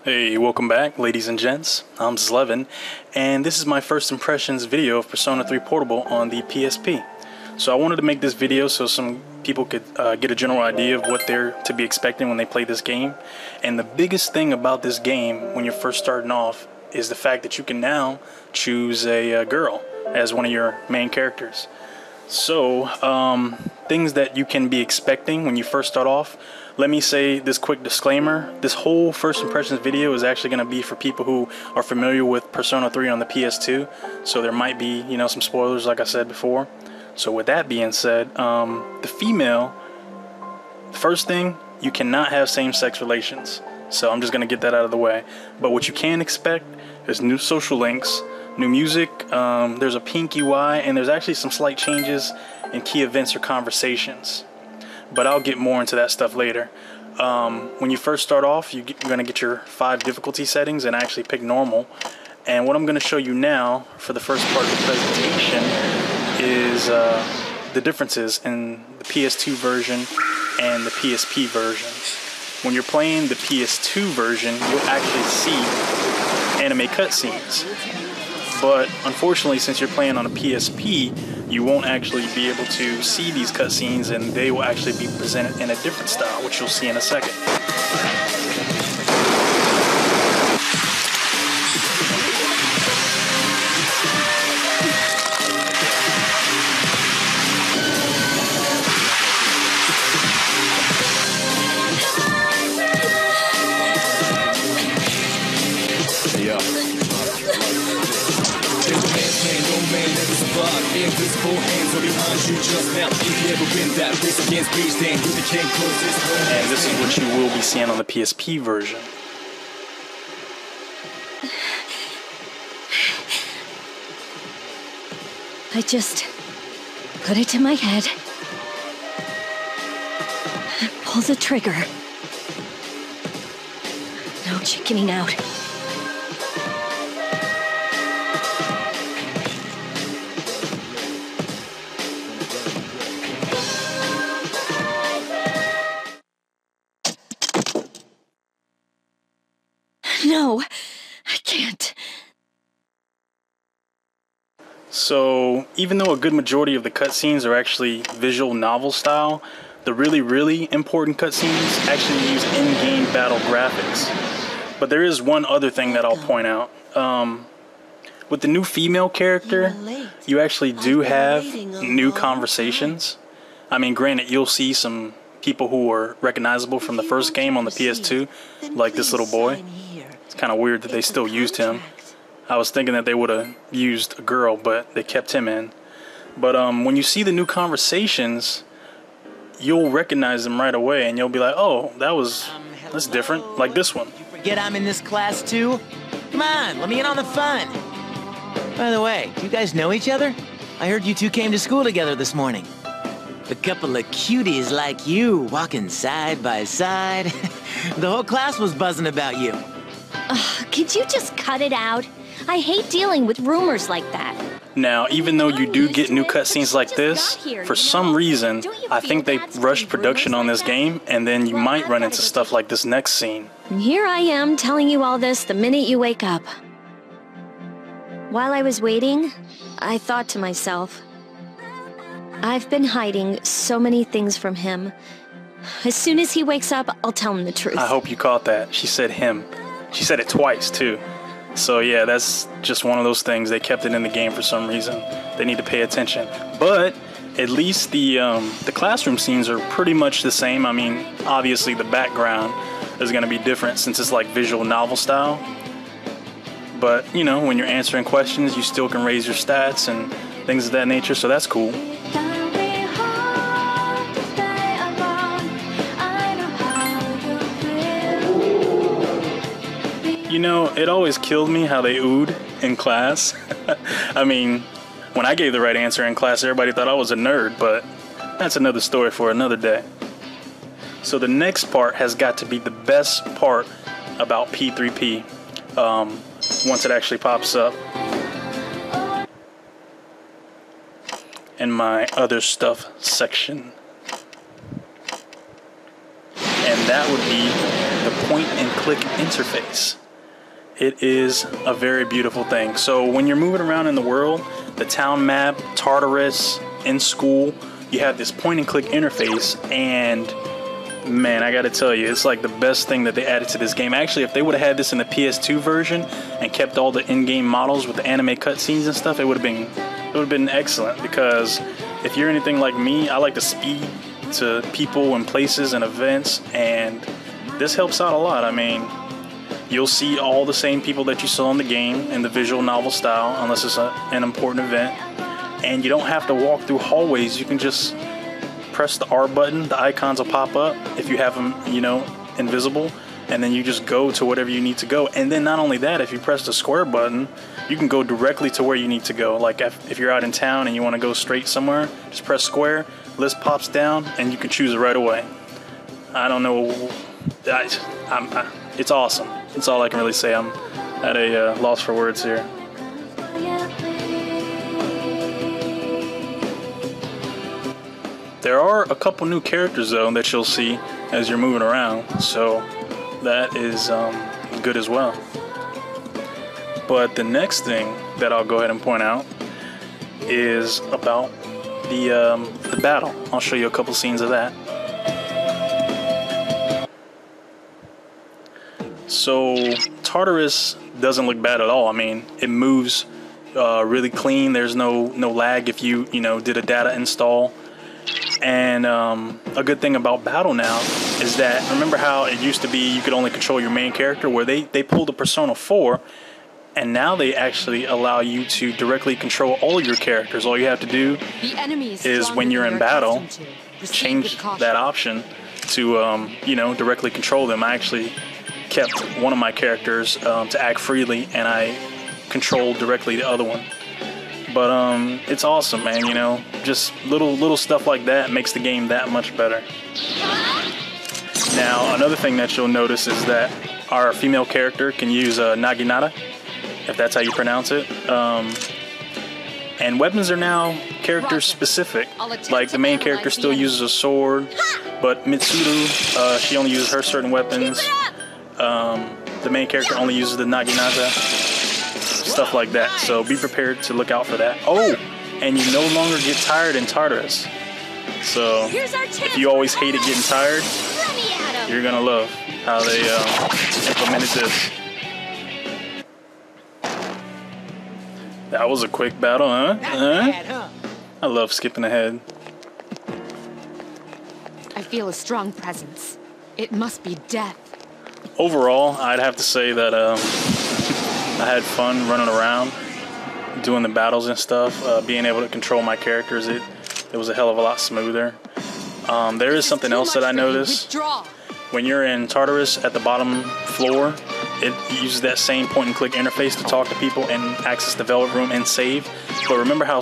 Hey, welcome back, ladies and gents. I'm Zleven, and this is my first impressions video of Persona 3 Portable on the PSP. So I wanted to make this video so some people could get a general idea of what they're to be expecting when they play this game. And the biggest thing about this game when you're first starting off is the fact that you can now choose a girl as one of your main characters. So, things that you can be expecting when you first start off. Let me say this quick disclaimer. This whole first impressions video is actually going to be for people who are familiar with Persona 3 on the PS2. So there might be, some spoilers like I said before. So with that being said, the female, first thing, you cannot have same-sex relations. So I'm just going to get that out of the way. But what you can expect is new social links, new music, there's a pink UI, and there's actually some slight changes in key events or conversations. But I'll get more into that stuff later. When you first start off, you're going to get your 5 difficulty settings and actually pick normal. And what I'm going to show you now for the first part of the presentation is the differences in the PS2 version and the PSP version. When you're playing the PS2 version, you'll actually see anime cutscenes. But unfortunately, since you're playing on a PSP, you won't actually be able to see these cutscenes, and they will actually be presented in a different style, which you'll see in a second. And this is what you will be seeing on the PSP version. I just put it to my head, pull the trigger. No chickening out. No, I can't. So, even though a good majority of the cutscenes are actually visual novel style, the really important cutscenes actually use in-game battle graphics. But there is one other thing that I'll point out. With the new female character, you actually do have new conversations. I mean, granted, you'll see some people who are recognizable from the first game on the PS2, like this little boy. It's kind of weird that they still used him. I was thinking that they would have used a girl, but they kept him in. But when you see the new conversations, you'll recognize them right away, and you'll be like, oh, that's different, like this one. You forget I'm in this class too? Come on, let me in on the fun. By the way, do you guys know each other? I heard you two came to school together this morning. A couple of cuties like you, walking side by side. The whole class was buzzing about you. Could you just cut it out? I hate dealing with rumors like that. Now, even though you do get new cutscenes like this, for some reason, I think they rushed production on this game, and then you might run into stuff like this next scene. And here I am telling you all this the minute you wake up. While I was waiting, I thought to myself, I've been hiding so many things from him. As soon as he wakes up, I'll tell him the truth. I hope you caught that. She said him. She said it twice, too. So yeah, that's just one of those things. They kept it in the game for some reason. They need to pay attention. But at least the classroom scenes are pretty much the same. I mean, obviously the background is going to be different since it's like visual novel style. But, when you're answering questions, you still can raise your stats and things of that nature, so that's cool. It always killed me how they oohed in class. I mean, when I gave the right answer in class, everybody thought I was a nerd, but that's another story for another day. So the next part has got to be the best part about P3P once it actually pops up. In my other stuff section. And that would be the point-and-click interface. It is a very beautiful thing. So when you're moving around in the world, the town map, Tartarus, in school, you have this point-and-click interface, and man, I gotta tell you, it's like the best thing that they added to this game. Actually, if they would have had this in the PS2 version and kept all the in-game models with the anime cutscenes and stuff, it would have been excellent. Because if you're anything like me, I like to speed to people and places and events, and this helps out a lot. I mean, you'll see all the same people that you saw in the game in the visual novel style, unless it's an important event, and you don't have to walk through hallways. You can just press the R button, the icons will pop up if you have them, you know, invisible, and then you just go to whatever you need to go. And then not only that, if you press the square button, you can go directly to where you need to go. Like if you're out in town and you want to go straight somewhere, just press square, list pops down, and you can choose it right away. I don't know, it's awesome. That's all I can really say. I'm at a loss for words here. There are a couple new characters though that you'll see as you're moving around, so that is good as well. But the next thing that I'll go ahead and point out is about the battle. I'll show you a couple scenes of that. So Tartarus doesn't look bad at all. I mean, it moves really clean. There's no lag if you did a data install. And a good thing about battle now is that, remember how it used to be you could only control your main character? Where they pulled the Persona 4, and now they actually allow you to directly control all your characters. All you have to do is, when you're in battle, change that option to directly control them. I actually kept one of my characters to act freely, and I controlled directly the other one. But it's awesome, man. Just little stuff like that makes the game that much better. Now, another thing that you'll notice is that our female character can use Naginata, if that's how you pronounce it. And weapons are now character specific. Like the main character still uses a sword, but Mitsuru, she only uses her certain weapons. The main character only uses the Naginata. Stuff like that, so be prepared to look out for that. Oh, and you no longer get tired in Tartarus. So if you always hated getting tired, you're gonna love how they implemented this. That was a quick battle, huh? I love skipping ahead. I feel a strong presence. It must be death. Overall, I'd have to say that I had fun running around, doing the battles and stuff, being able to control my characters. It was a hell of a lot smoother. There is something else that I noticed. When you're in Tartarus at the bottom floor, it uses that same point-and-click interface to talk to people and access the Velvet Room and save. But remember how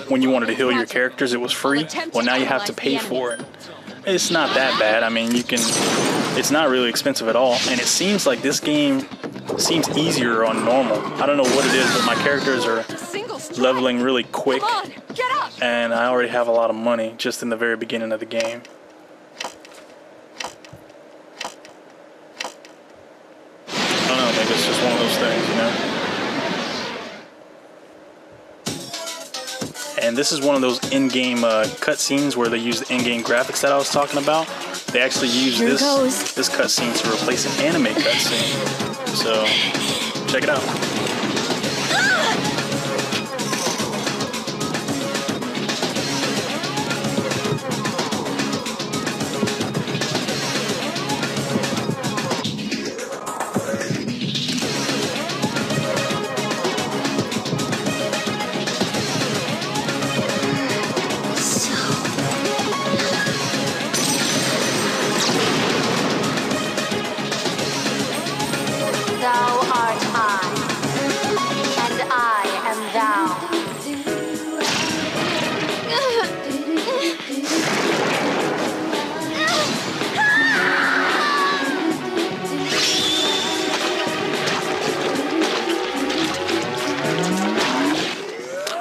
when you wanted to heal your characters, it was free? Well, now you have to pay for it. It's not that bad. I mean, it's not really expensive at all. And it seems like this game seems easier on normal. I don't know what it is, but my characters are leveling really quick, and I already have a lot of money just in the very beginning of the game. I don't know, maybe it's just one of those things, And this is one of those in-game cutscenes where they use the in-game graphics that I was talking about. They actually use this cutscene to replace an anime cutscene. So, check it out.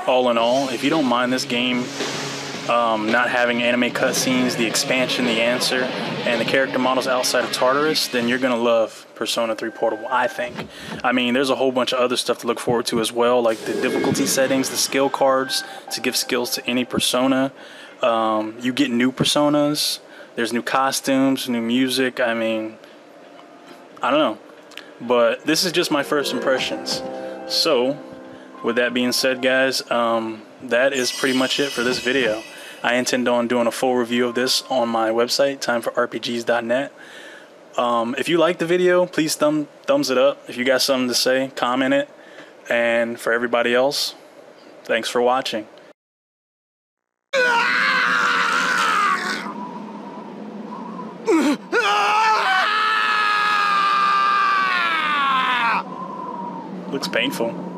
All in all, if you don't mind this game not having anime cutscenes, the expansion, the answer, and the character models outside of Tartarus, then you're gonna love Persona 3 Portable, I think. I mean, there's a whole bunch of other stuff to look forward to as well, like the difficulty settings, the skill cards to give skills to any persona. You get new personas, there's new costumes, new music. I mean, I don't know. But this is just my first impressions. So, with that being said, guys, that is pretty much it for this video. I intend on doing a full review of this on my website, timeforrpgs.net. If you like the video, please thumbs it up. If you got something to say, comment it. And for everybody else, thanks for watching. Looks painful.